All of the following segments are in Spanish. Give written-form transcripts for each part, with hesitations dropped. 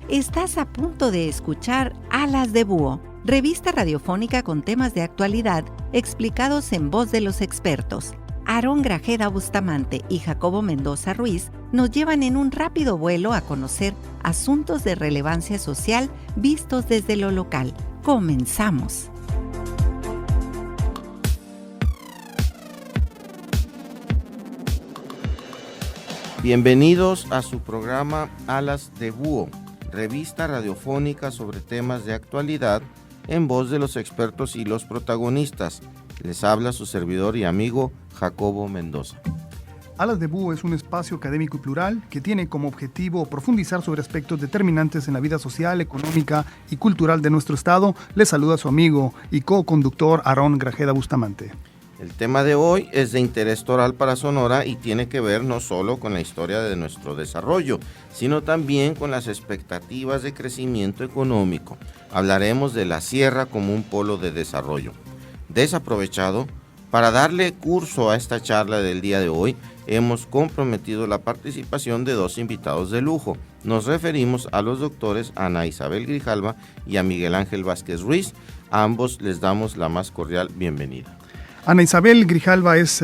Estás a punto de escuchar Alas de Búho, revista radiofónica con temas de actualidad explicados en voz de los expertos. Aarón Grajeda Bustamante y Jacobo Mendoza Ruiz nos llevan en un rápido vuelo a conocer asuntos de relevancia social vistos desde lo local. ¡Comenzamos! Bienvenidos a su programa Alas de Búho, revista radiofónica sobre temas de actualidad en voz de los expertos y los protagonistas. Les habla su servidor y amigo Jacobo Mendoza. Alas de Búho es un espacio académico y plural que tiene como objetivo profundizar sobre aspectos determinantes en la vida social, económica y cultural de nuestro estado. Les saluda su amigo y co-conductor Aarón Grajeda Bustamante. El tema de hoy es de interés toral para Sonora y tiene que ver no solo con la historia de nuestro desarrollo, sino también con las expectativas de crecimiento económico. Hablaremos de la sierra como un polo de desarrollo. Desaprovechado, para darle curso a esta charla del día de hoy, hemos comprometido la participación de dos invitados de lujo. Nos referimos a los doctores Ana Isabel Grijalva y a Miguel Ángel Vázquez Ruiz. A ambos les damos la más cordial bienvenida. Ana Isabel Grijalva es,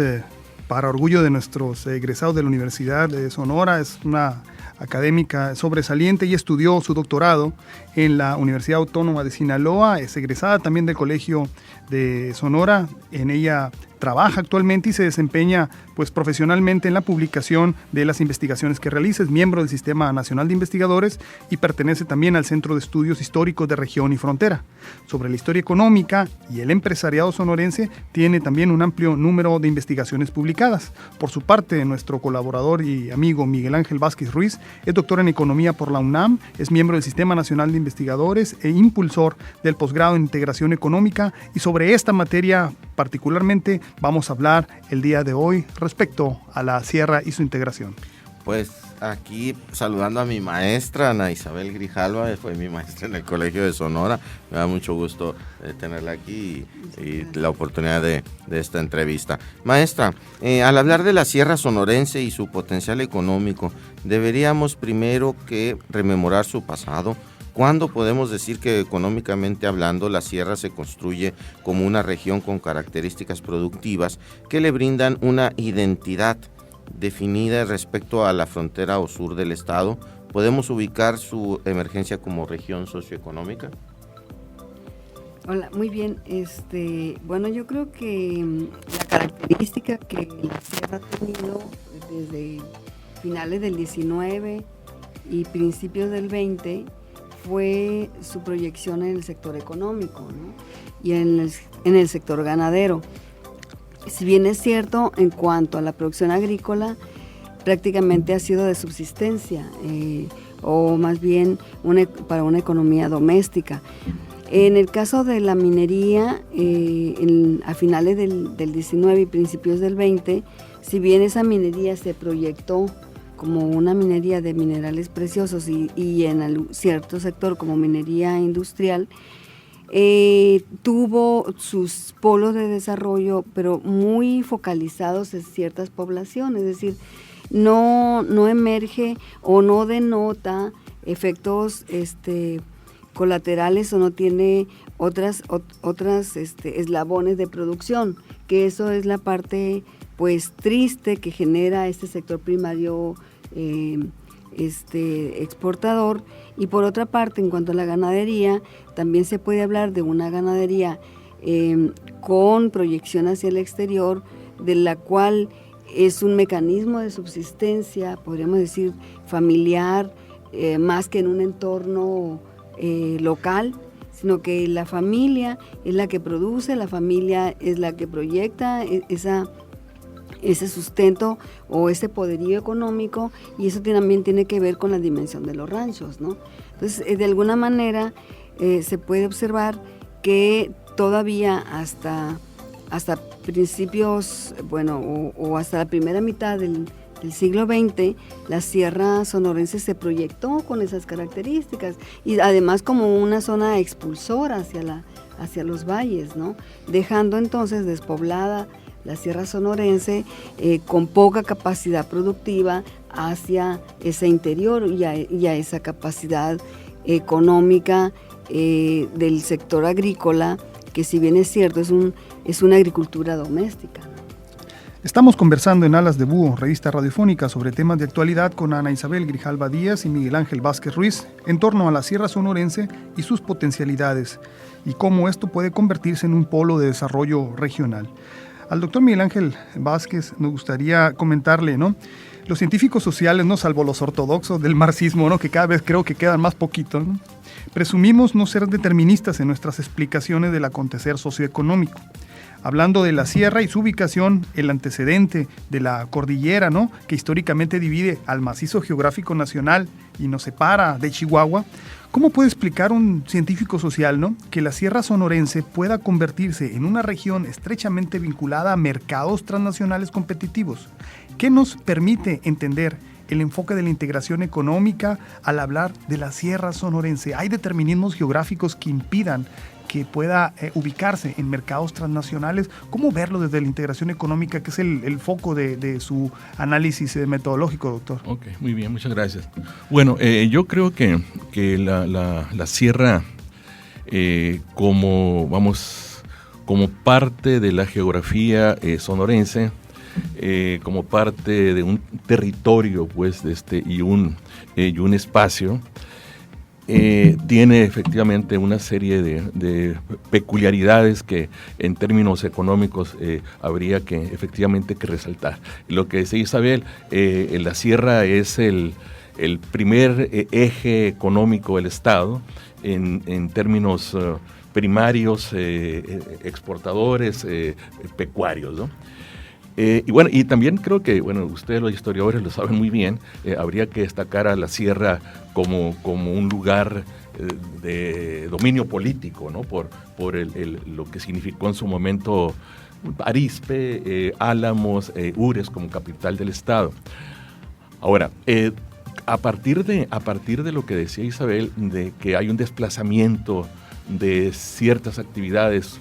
para orgullo de nuestros egresados de la Universidad de Sonora, es una académica sobresaliente y estudió su doctorado en la Universidad Autónoma de Sinaloa. Es egresada también del Colegio de Sonora. En ella trabaja actualmente y se desempeña profesionalmente en la publicación de las investigaciones que realiza. Es miembro del Sistema Nacional de Investigadores y pertenece también al Centro de Estudios Históricos de Región y Frontera. Sobre la historia económica y el empresariado sonorense tiene también un amplio número de investigaciones publicadas. Por su parte, nuestro colaborador y amigo Miguel Ángel Vázquez Ruiz es doctor en Economía por la UNAM, es miembro del Sistema Nacional de Investigadores e impulsor del posgrado en Integración Económica, y sobre esta materia particularmente vamos a hablar el día de hoy respecto a la sierra y su integración. Pues aquí saludando a mi maestra Ana Isabel Grijalva, fue mi maestra en el Colegio de Sonora. Me da mucho gusto tenerla aquí y la oportunidad de esta entrevista. Maestra, al hablar de la sierra sonorense y su potencial económico, deberíamos primero que rememorar su pasado. ¿Cuándo podemos decir que económicamente hablando la sierra se construye como una región con características productivas que le brindan una identidad definida respecto a la frontera o sur del estado? ¿Podemos ubicar su emergencia como región socioeconómica? Hola, muy bien. Bueno, yo creo que la característica que la sierra ha tenido desde finales del 19 y principios del 20 fue su proyección en el sector económico, ¿no? Y en el sector ganadero. Si bien es cierto, en cuanto a la producción agrícola, prácticamente ha sido de subsistencia, o más bien para una economía doméstica. En el caso de la minería, a finales del 19 y principios del 20, si bien esa minería se proyectó como una minería de minerales preciosos y en cierto sector como minería industrial, tuvo sus polos de desarrollo, pero muy focalizados en ciertas poblaciones, es decir, no emerge o no denota efectos colaterales o no tiene otras eslabones de producción, que eso es la parte triste que genera este sector primario exportador. Y por otra parte, en cuanto a la ganadería, también se puede hablar de una ganadería con proyección hacia el exterior, de la cual es un mecanismo de subsistencia, podríamos decir familiar, más que en un entorno local, sino que la familia es la que produce, la familia es la que proyecta ese sustento o ese poderío económico, y eso también tiene que ver con la dimensión de los ranchos, ¿no? Entonces, de alguna manera se puede observar que todavía hasta principios, o hasta la primera mitad del siglo XX, la sierra sonorense se proyectó con esas características y además como una zona expulsora hacia los valles, ¿no? Dejando entonces despoblada la sierra sonorense con poca capacidad productiva hacia ese interior y a esa capacidad económica del sector agrícola, que si bien es cierto, es una agricultura doméstica. Estamos conversando en Alas de Búho, revista radiofónica, sobre temas de actualidad con Ana Isabel Grijalva Díaz y Miguel Ángel Vázquez Ruiz en torno a la Sierra Sonorense y sus potencialidades y cómo esto puede convertirse en un polo de desarrollo regional. Al doctor Miguel Ángel Vázquez nos gustaría comentarle, ¿no? Los científicos sociales, no salvo los ortodoxos del marxismo, ¿no? Que cada vez creo que quedan más poquitos, ¿no? Presumimos no ser deterministas en nuestras explicaciones del acontecer socioeconómico. Hablando de la sierra y su ubicación, el antecedente de la cordillera, ¿no? Que históricamente divide al macizo geográfico nacional y nos separa de Chihuahua, ¿cómo puede explicar un científico social, ¿no? Que la Sierra Sonorense pueda convertirse en una región estrechamente vinculada a mercados transnacionales competitivos? ¿Qué nos permite entender el enfoque de la integración económica al hablar de la Sierra Sonorense? ¿Hay determinismos geográficos que impidan que pueda ubicarse en mercados transnacionales? ¿Cómo verlo desde la integración económica, que es el foco de su análisis metodológico, doctor? Ok, muy bien, muchas gracias. Bueno, yo creo que la sierra, como parte de la geografía sonorense, como parte de un territorio, pues, y un espacio, tiene efectivamente una serie de peculiaridades que en términos económicos habría que efectivamente que resaltar. Lo que decía Isabel, la sierra es el primer eje económico del Estado en términos primarios, exportadores, pecuarios, ¿no? Y también creo que, ustedes los historiadores lo saben muy bien, habría que destacar a la sierra como un lugar de dominio político, ¿no? Por lo que significó en su momento Arizpe, Álamos, Ures como capital del Estado. Ahora, a partir de lo que decía Isabel, de que hay un desplazamiento de ciertas actividades,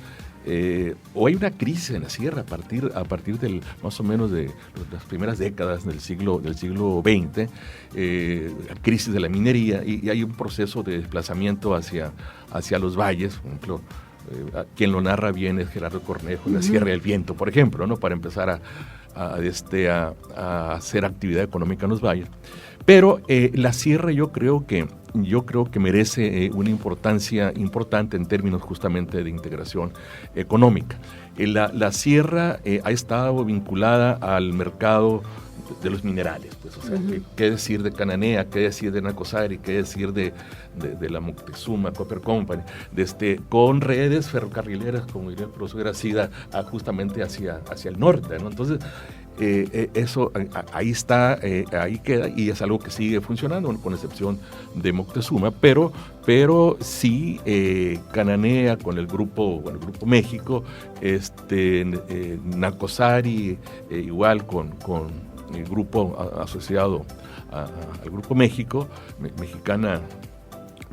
o hay una crisis en la sierra a partir del más o menos de las primeras décadas del siglo XX, la crisis de la minería, y hay un proceso de desplazamiento hacia los valles. Por ejemplo, quien lo narra bien es Gerardo Cornejo, en la Sierra del Viento, por ejemplo, ¿no? Para empezar a hacer actividad económica en los valles. Pero la sierra yo creo que merece una importancia importante en términos justamente de integración económica. La sierra ha estado vinculada al mercado de los minerales, pues, o sea, qué decir de Cananea, qué decir de Nacosari, qué decir de la Moctezuma Copper Company, con redes ferrocarrileras, como diría el profesor Gracida, justamente hacia el norte, ¿no? Entonces, eso ahí está, ahí queda, y es algo que sigue funcionando, con excepción de Moctezuma, pero sí, Cananea con el grupo México, Nacosari, igual con el grupo asociado al Grupo México, Mexicana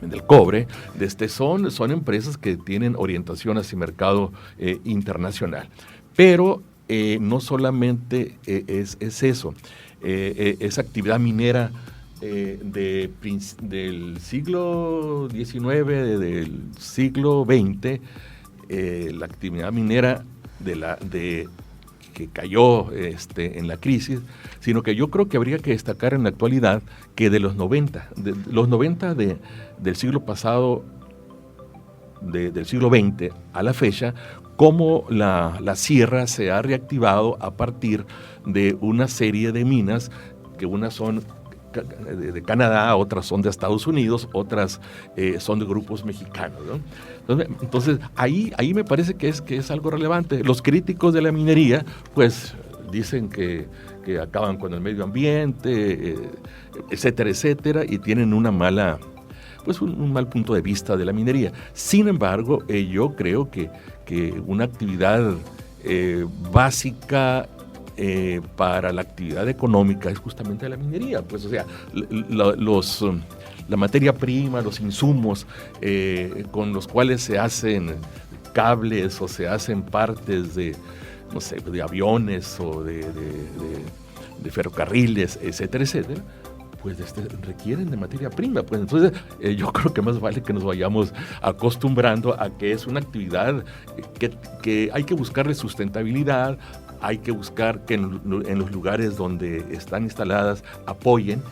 del Cobre, son empresas que tienen orientación hacia el mercado internacional. Pero no solamente es eso, esa actividad minera del siglo XIX, del siglo XX, la actividad minera que cayó en la crisis, sino que yo creo que habría que destacar en la actualidad que de los 90 del siglo pasado, del siglo XX a la fecha, cómo la sierra se ha reactivado a partir de una serie de minas, que unas son de Canadá, otras son de Estados Unidos, otras son de grupos mexicanos, ¿no? Entonces ahí me parece que es algo relevante. Los críticos de la minería pues dicen que acaban con el medio ambiente, etcétera, etcétera, y tienen un mal punto de vista de la minería. Sin embargo, yo creo que una actividad básica para la actividad económica es justamente la minería. Pues, o sea, la materia prima, los insumos con los cuales se hacen cables o se hacen partes de aviones o de ferrocarriles, etcétera, etcétera, pues requieren de materia prima. Pues entonces yo creo que más vale que nos vayamos acostumbrando a que es una actividad que hay que buscarle sustentabilidad, hay que buscar que en los lugares donde están instaladas apoyen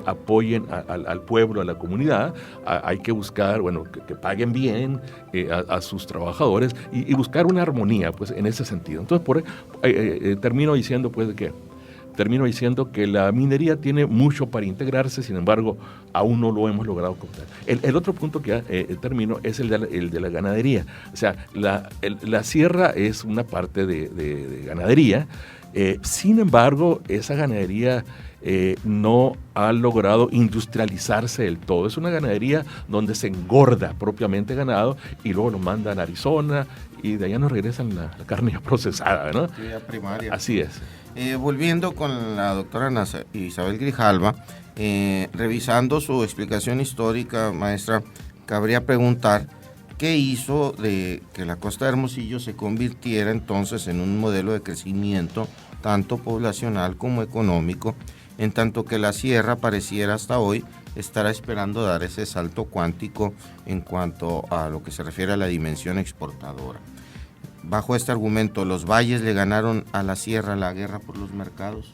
al pueblo, a la comunidad. Hay que buscar, bueno, que paguen bien a sus trabajadores y buscar una armonía, pues, en ese sentido. Entonces, termino diciendo que la minería tiene mucho para integrarse, sin embargo, aún no lo hemos logrado completar. El otro punto que termino es el de la ganadería. O sea, la sierra es una parte de ganadería, sin embargo, esa ganadería no ha logrado industrializarse del todo. Es una ganadería donde se engorda propiamente ganado y luego lo mandan a Arizona y de allá nos regresan la carne ya procesada, ¿no? Actividad primaria. Así es. Volviendo con la doctora Isabel Grijalva, revisando su explicación histórica, maestra, cabría preguntar qué hizo de que la costa de Hermosillo se convirtiera entonces en un modelo de crecimiento tanto poblacional como económico, en tanto que la sierra pareciera hasta hoy estar esperando dar ese salto cuántico en cuanto a lo que se refiere a la dimensión exportadora. Bajo este argumento, ¿los valles le ganaron a la sierra la guerra por los mercados?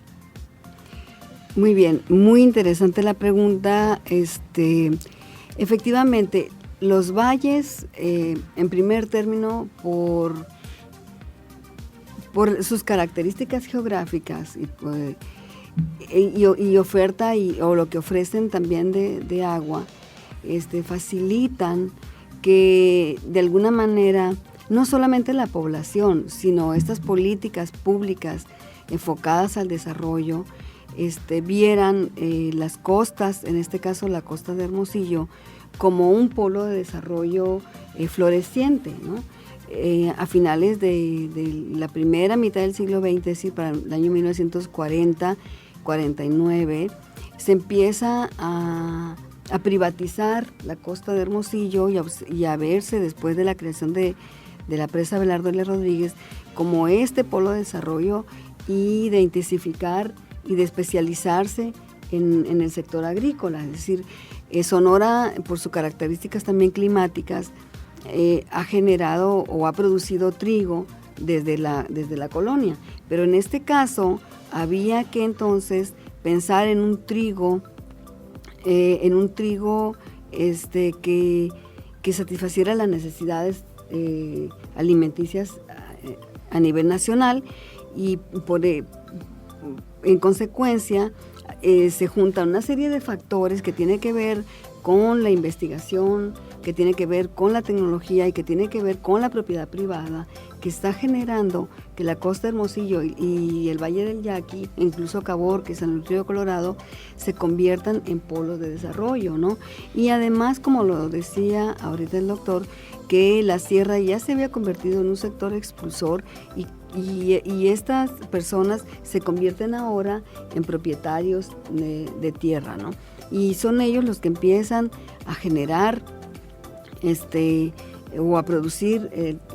Muy bien, muy interesante la pregunta. Efectivamente, los valles, en primer término, por sus características geográficas y oferta o lo que ofrecen también de agua, facilitan que de alguna manera no solamente la población, sino estas políticas públicas enfocadas al desarrollo, vieran las costas, en este caso la costa de Hermosillo, como un polo de desarrollo floreciente, ¿no? A finales de la primera mitad del siglo XX, es decir, para el año 1940-49, se empieza a privatizar la costa de Hermosillo y a verse después de la creación de la presa Abelardo L. Rodríguez como este polo de desarrollo y de intensificar y de especializarse en el sector agrícola. Es decir, Sonora, por sus características también climáticas, ha generado o ha producido trigo desde la colonia. Pero en este caso había que entonces pensar en un trigo que satisfaciera las necesidades alimenticias a nivel nacional y en consecuencia se juntan una serie de factores que tienen que ver con la investigación, que tiene que ver con la tecnología y que tiene que ver con la propiedad privada, que está generando que la costa de Hermosillo y el Valle del Yaqui, incluso Caborca, San Luis Río Colorado, se conviertan en polos de desarrollo, ¿no? Y además, como lo decía ahorita el doctor, que la sierra ya se había convertido en un sector expulsor y estas personas se convierten ahora en propietarios de tierra, ¿no? Y son ellos los que empiezan a generar o a producir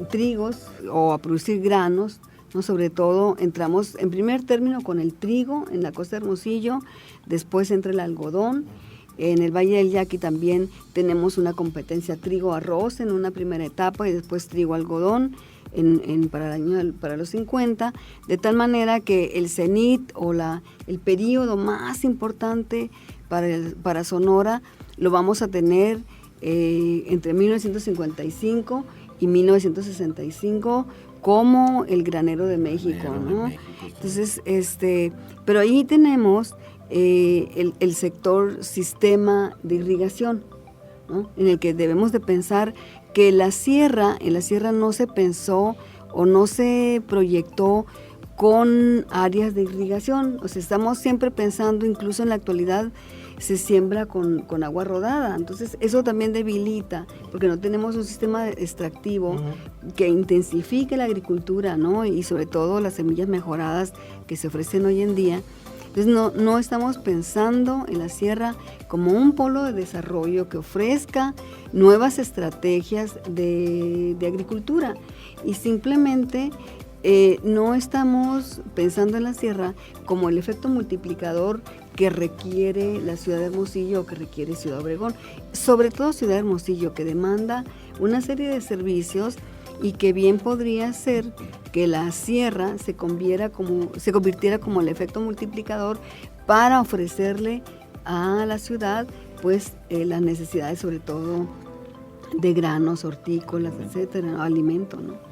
trigos o a producir granos, ¿no? Sobre todo entramos en primer término con el trigo en la costa de Hermosillo, después entra el algodón. En el Valle del Yaqui también tenemos una competencia trigo-arroz en una primera etapa y después trigo-algodón para los 50, de tal manera que el cenit o el periodo más importante para Sonora lo vamos a tener entre 1955 y 1965 como el granero de México, ¿no? Entonces, pero ahí tenemos el sector sistema de irrigación, ¿no? En el que debemos de pensar que en la sierra no se pensó o no se proyectó con áreas de irrigación. O sea, estamos siempre pensando, incluso en la actualidad, se siembra con agua rodada. Entonces, eso también debilita, porque no tenemos un sistema extractivo que intensifique la agricultura, ¿no? Y sobre todo las semillas mejoradas que se ofrecen hoy en día. Entonces, no estamos pensando en la sierra como un polo de desarrollo que ofrezca nuevas estrategias de agricultura. Y simplemente no estamos pensando en la sierra como el efecto multiplicador que requiere la ciudad de Hermosillo o que requiere Ciudad Obregón, sobre todo Ciudad de Hermosillo, que demanda una serie de servicios y que bien podría ser que la sierra se convirtiera como el efecto multiplicador para ofrecerle a la ciudad pues las necesidades sobre todo de granos, hortícolas, etcétera, ¿no? Alimento, ¿no?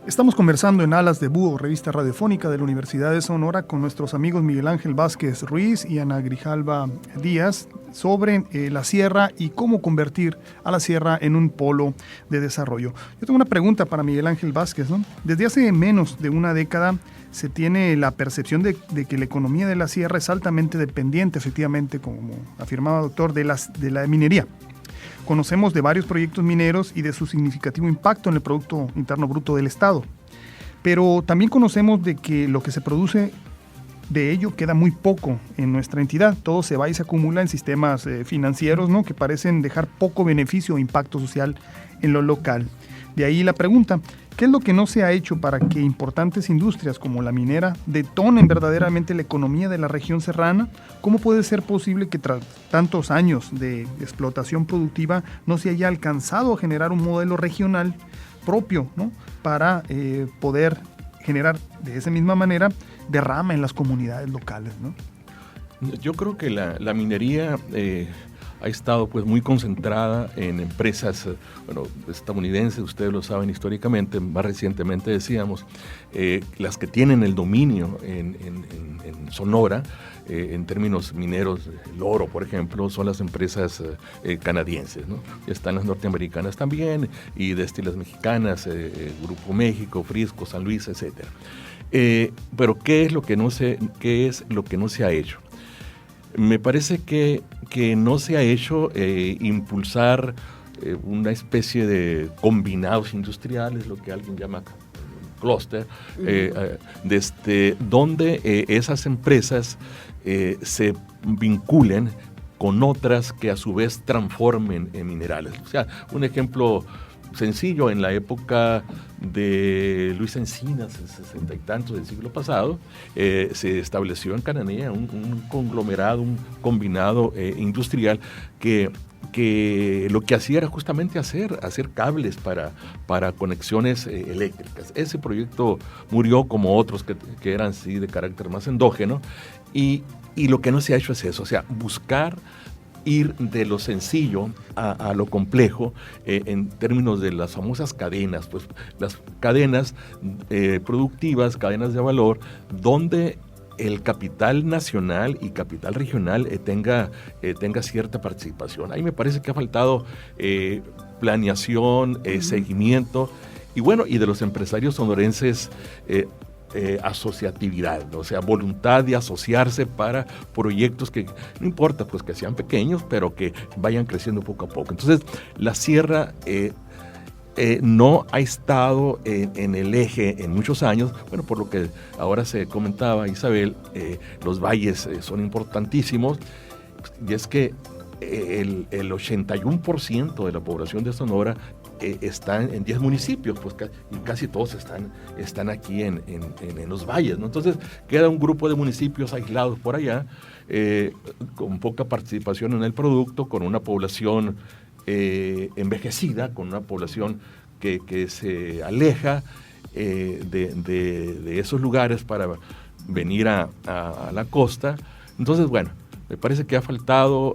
Estamos conversando en Alas de Búho, revista radiofónica de la Universidad de Sonora, con nuestros amigos Miguel Ángel Vázquez Ruiz y Ana Grijalva Díaz sobre la sierra y cómo convertir a la sierra en un polo de desarrollo. Yo tengo una pregunta para Miguel Ángel Vázquez, ¿no? Desde hace menos de una década se tiene la percepción de que la economía de la sierra es altamente dependiente, efectivamente, como afirmaba el doctor, de la minería. Conocemos de varios proyectos mineros y de su significativo impacto en el Producto Interno Bruto del Estado. Pero también conocemos de que lo que se produce de ello queda muy poco en nuestra entidad. Todo se va y se acumula en sistemas financieros, ¿no?, que parecen dejar poco beneficio o impacto social en lo local. De ahí la pregunta: ¿qué es lo que no se ha hecho para que importantes industrias como la minera detonen verdaderamente la economía de la región serrana? ¿Cómo puede ser posible que tras tantos años de explotación productiva no se haya alcanzado a generar un modelo regional propio, ¿no?, para poder generar de esa misma manera derrama en las comunidades locales, ¿no? Yo creo que la minería ha estado pues muy concentrada en empresas estadounidenses, ustedes lo saben históricamente, más recientemente decíamos, las que tienen el dominio en Sonora, en términos mineros, el oro, por ejemplo, son las empresas canadienses, ¿no? Están las norteamericanas también, y las mexicanas, Grupo México, Frisco, San Luis, etc. Pero ¿qué es lo que no se ha hecho? Me parece que no se ha hecho impulsar una especie de combinados industriales, lo que alguien llama clúster, donde esas empresas se vinculen con otras que a su vez transformen en minerales. O sea, un ejemplo sencillo: en la época de Luis Encinas, en 60 y tantos del siglo pasado, se estableció en Cananea un conglomerado, un combinado industrial que lo que hacía era justamente hacer cables para conexiones eléctricas. Ese proyecto murió, como otros que eran sí de carácter más endógeno, y lo que no se ha hecho es eso, o sea, buscar ir de lo sencillo a lo complejo en términos de las famosas cadenas, pues las cadenas productivas, cadenas de valor, donde el capital nacional y capital regional tenga cierta participación. Ahí me parece que ha faltado planeación, seguimiento, y bueno, y de los empresarios sonorenses, asociatividad, o sea, voluntad de asociarse para proyectos que no importa pues que sean pequeños, pero que vayan creciendo poco a poco. Entonces la sierra no ha estado en el eje en muchos años. Bueno, por lo que ahora se comentaba Isabel, los valles son importantísimos, y es que el 81% de la población de Sonora están en 10 municipios, pues y casi todos están aquí en los valles, ¿no? Entonces queda un grupo de municipios aislados por allá, con poca participación en el producto, con una población envejecida, con una población que se aleja de esos lugares para venir a la costa. Entonces, bueno, me parece que ha faltado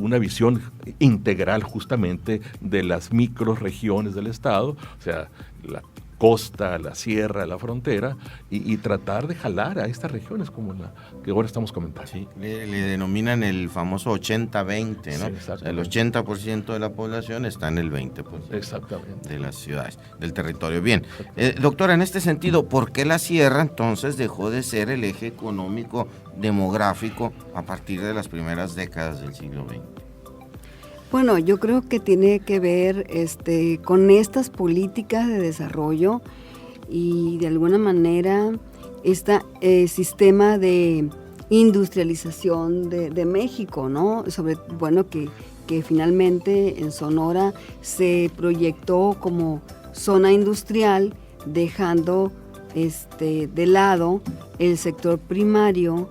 una visión integral justamente de las microrregiones del Estado, o sea, la costa, la sierra, la frontera, y tratar de jalar a estas regiones como la que ahora estamos comentando. Sí, le denominan el famoso 80-20, ¿no? Sí, o sea, el 80% de la población está en el 20% exactamente de las ciudades, del territorio. Bien, doctora, en este sentido, ¿por qué la sierra entonces dejó de ser el eje económico demográfico a partir de las primeras décadas del siglo XX? Bueno, yo creo que tiene que ver con estas políticas de desarrollo y de alguna manera este sistema de industrialización de México, ¿no? Que finalmente en Sonora se proyectó como zona industrial, dejando de lado el sector primario,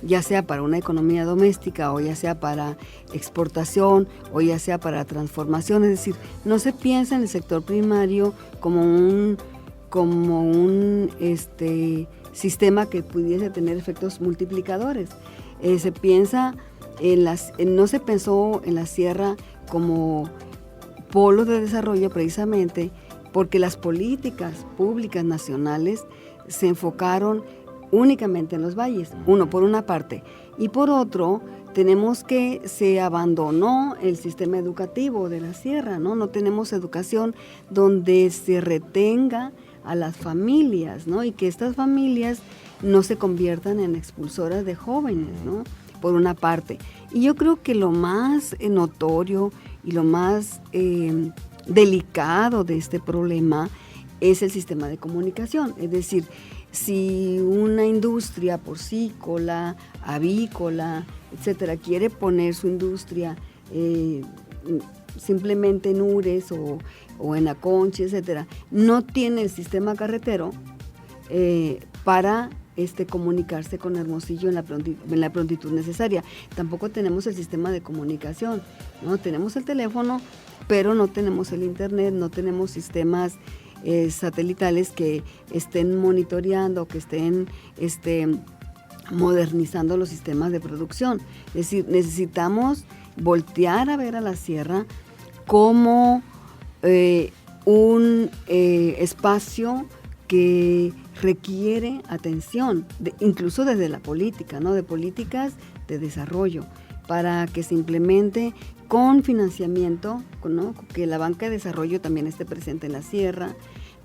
ya sea para una economía doméstica o ya sea para exportación o ya sea para transformación. Es decir, no se piensa en el sector primario como un sistema que pudiese tener efectos multiplicadores. Se piensa no se pensó en la sierra como polo de desarrollo precisamente porque las políticas públicas nacionales se enfocaron únicamente en los valles, por una parte, y por otro, tenemos que se abandonó el sistema educativo de la sierra, no tenemos educación donde se retenga a las familias, ¿no? Y que estas familias no se conviertan en expulsoras de jóvenes, ¿no? Por una parte. Y yo creo que lo más notorio y lo más delicado de este problema es el sistema de comunicación, es decir, si una industria porcícola, avícola, etcétera, quiere poner su industria simplemente en Ures o en Aconchi, etcétera, no tiene el sistema carretero para comunicarse con Hermosillo en la prontitud necesaria. Tampoco tenemos el sistema de comunicación, ¿no? Tenemos el teléfono, pero no tenemos el internet, no tenemos sistemas satelitales que estén monitoreando, que estén modernizando los sistemas de producción. Es decir, necesitamos voltear a ver a la sierra como un espacio que requiere atención, incluso desde la política, ¿no? De políticas de desarrollo, para que se implemente con financiamiento, ¿no? Que la banca de desarrollo también esté presente en la sierra,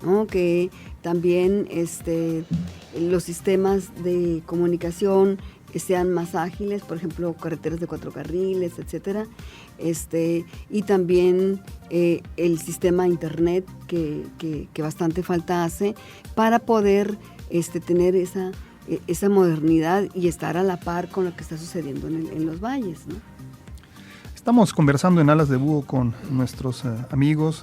¿no? Que también los sistemas de comunicación sean más ágiles, por ejemplo, carreteras de 4 carriles, etcétera, y también el sistema internet que bastante falta hace para poder tener esa modernidad y estar a la par con lo que está sucediendo en los valles, ¿no? Estamos conversando en Alas de Búho con nuestros amigos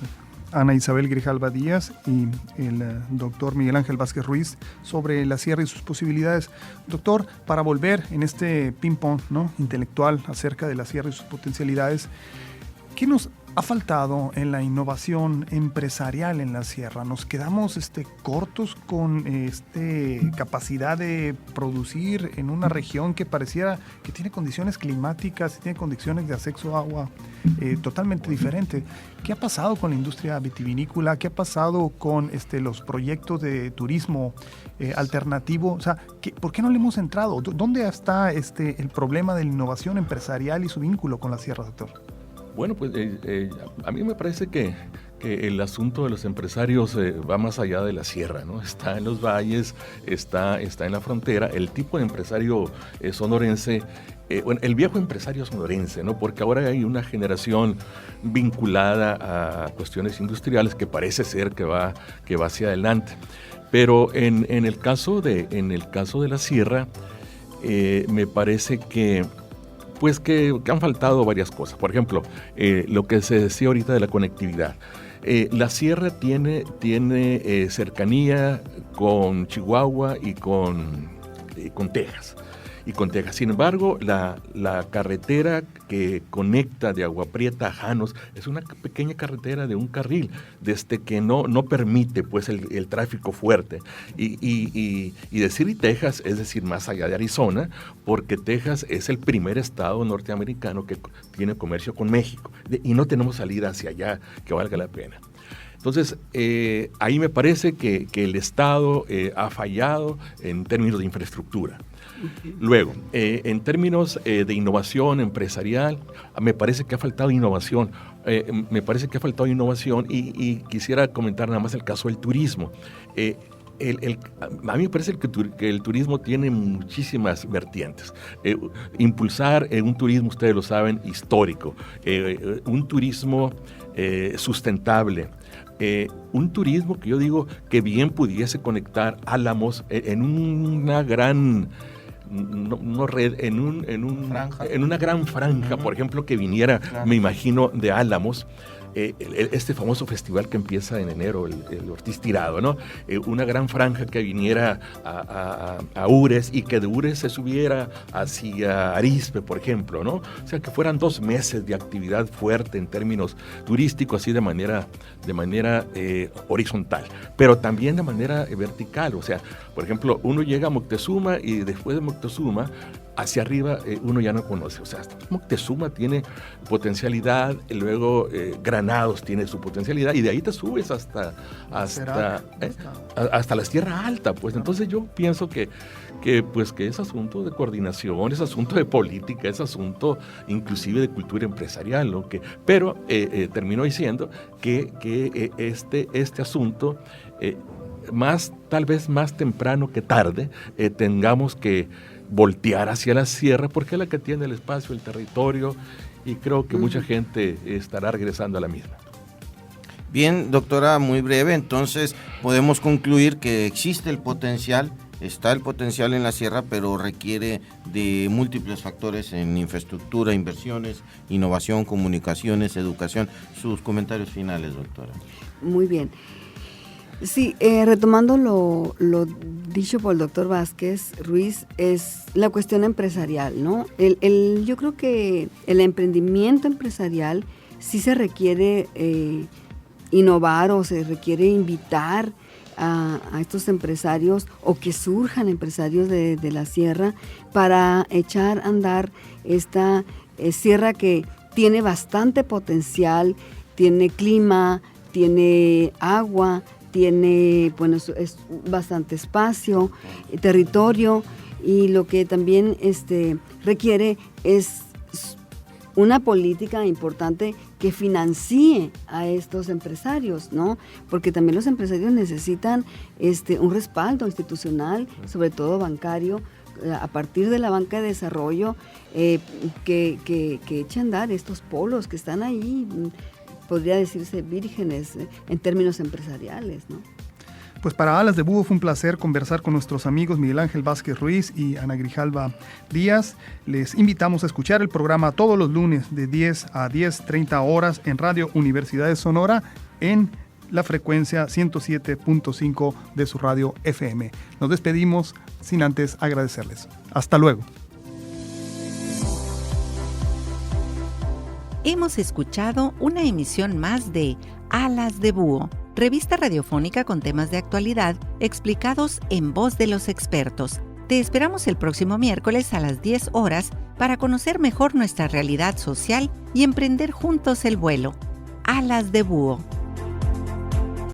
Ana Isabel Grijalva Díaz y el doctor Miguel Ángel Vázquez Ruiz sobre la sierra y sus posibilidades. Doctor, para volver en este ping-pong, ¿no?, intelectual acerca de la sierra y sus potencialidades, ¿qué nos ha faltado en la innovación empresarial en la sierra? ¿Nos quedamos cortos con capacidad de producir en una región que pareciera que tiene condiciones climáticas y tiene condiciones de acceso a agua totalmente diferentes? ¿Qué ha pasado con la industria vitivinícola? ¿Qué ha pasado con los proyectos de turismo alternativo? O sea, ¿por qué no le hemos entrado? ¿Dónde está el problema de la innovación empresarial y su vínculo con la sierra, doctor? Bueno, pues a mí me parece que el asunto de los empresarios va más allá de la sierra, ¿no? Está en los valles, está en la frontera. El tipo de empresario sonorense, el viejo empresario sonorense, ¿no? Porque ahora hay una generación vinculada a cuestiones industriales que parece ser que va hacia adelante. Pero en el caso de la sierra, me parece que han faltado varias cosas. Por ejemplo, lo que se decía ahorita de la conectividad. La sierra tiene cercanía con Chihuahua y con Texas. Sin embargo, la carretera que conecta de Agua Prieta a Janos es una pequeña carretera de un carril, que no permite pues el tráfico fuerte. Y decir Texas es decir más allá de Arizona, porque Texas es el primer estado norteamericano que tiene comercio con México y no tenemos salida hacia allá que valga la pena. Entonces, ahí me parece que el Estado ha fallado en términos de infraestructura. Luego, en términos de innovación empresarial, me parece que ha faltado innovación. Y quisiera comentar nada más el caso del turismo. A mí me parece que el turismo tiene muchísimas vertientes. Impulsar un turismo, ustedes lo saben, histórico, un turismo sustentable, un turismo que yo digo que bien pudiese conectar Álamos en una gran... No red, en una gran franja, por ejemplo, que viniera, claro, me imagino, de Álamos, este famoso festival que empieza en enero, el Ortiz Tirado, ¿no? Una gran franja que viniera a Ures y que de Ures se subiera hacia Arizpe, por ejemplo, ¿no? O sea, que fueran 2 meses de actividad fuerte en términos turísticos, así de manera horizontal, pero también de manera vertical. O sea, por ejemplo, uno llega a Moctezuma y después de Moctezuma hacia arriba uno ya no conoce. O sea, Moctezuma tiene potencialidad, luego Granados tiene su potencialidad, y de ahí te subes hasta la Sierra Alta. Pues entonces yo pienso que es asunto de coordinación, es asunto de política, es asunto inclusive de cultura empresarial, ¿no? Pero termino diciendo que este asunto, tal vez más temprano que tarde, tengamos que voltear hacia la sierra, porque es la que tiene el espacio, el territorio, y creo que mucha gente estará regresando a la misma. Bien, doctora, muy breve, entonces podemos concluir que existe el potencial, está el potencial en la sierra, pero requiere de múltiples factores en infraestructura, inversiones, innovación, comunicaciones, educación. Sus comentarios finales, doctora. Muy bien. Sí, retomando lo dicho por el doctor Vázquez Ruiz, es la cuestión empresarial, ¿no? Yo creo que el emprendimiento empresarial sí se requiere innovar, o se requiere invitar a estos empresarios, o que surjan empresarios de la sierra, para echar a andar esta sierra que tiene bastante potencial, tiene clima, tiene agua, tiene, es bastante espacio, territorio, y lo que también requiere es una política importante que financie a estos empresarios, ¿no? Porque también los empresarios necesitan un respaldo institucional, sobre todo bancario, a partir de la banca de desarrollo, que eche a andar estos polos que están ahí, podría decirse vírgenes en términos empresariales, ¿no? Pues para Alas de Búho fue un placer conversar con nuestros amigos Miguel Ángel Vázquez Ruiz y Ana Grijalva Díaz. Les invitamos a escuchar el programa todos los lunes de 10 a 10:30 horas en Radio Universidad de Sonora, en la frecuencia 107.5 de su radio FM. Nos despedimos sin antes agradecerles. Hasta luego. Hemos escuchado una emisión más de Alas de Búho, revista radiofónica con temas de actualidad explicados en voz de los expertos. Te esperamos el próximo miércoles a las 10 horas para conocer mejor nuestra realidad social y emprender juntos el vuelo. Alas de Búho.